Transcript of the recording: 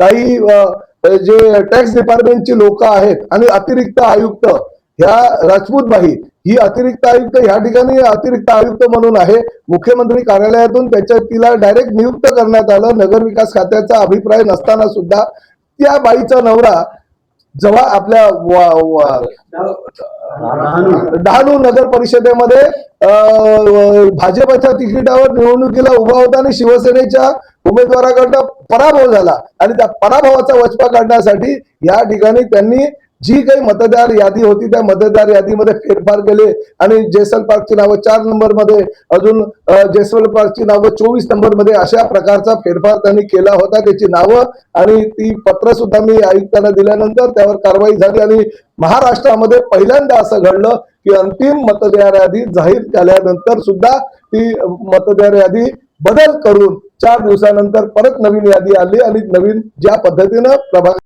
काही जे टॅक्स डिपार्टमेंटची लोक आहेत आणि अतिरिक्त आयुक्त ह्या राजपूतबाई ही अतिरिक्त आयुक्त ह्या ठिकाणी अतिरिक्त आयुक्त म्हणून आहे. मुख्यमंत्री कार्यालयातून तिला डायरेक्ट नियुक्त करण्यात आलं. नगरविकास खात्याचा अभिप्राय नसताना सुद्धा त्या बाईचा नवरा जेव्हा आपल्या डहाणू नगर परिषदेमध्ये भाजपच्या तिकिटावर निवडणुकीला उभा होता आणि शिवसेनेच्या उमेदवाराकडनं पराभव झाला आणि त्या पराभवाचा वचपा काढण्यासाठी या ठिकाणी त्यांनी जी काही मतदार यादी होती त्या मतदार यादीमध्ये फेरफार केले आणि जयस्वाल पार्कची नावं 4 नंबर मध्ये, अजून जयस्वाल पार्कची नावं 24 नंबर मध्ये, अशा प्रकारचा फेरफार त्यांनी केला होता. त्याची नावं आणि ती पत्र सुद्धा मी आयुक्तांना दिल्यानंतर त्यावर कारवाई झाली आणि महाराष्ट्रामध्ये पहिल्यांदा असं घडलं की अंतिम मतदार यादी जाहीर झाल्यानंतर सुद्धा ती मतदार यादी बदल करून 4 दिवसानंतर परत नवीन यादी आली आणि नवीन ज्या पद्धतीनं प्रभाग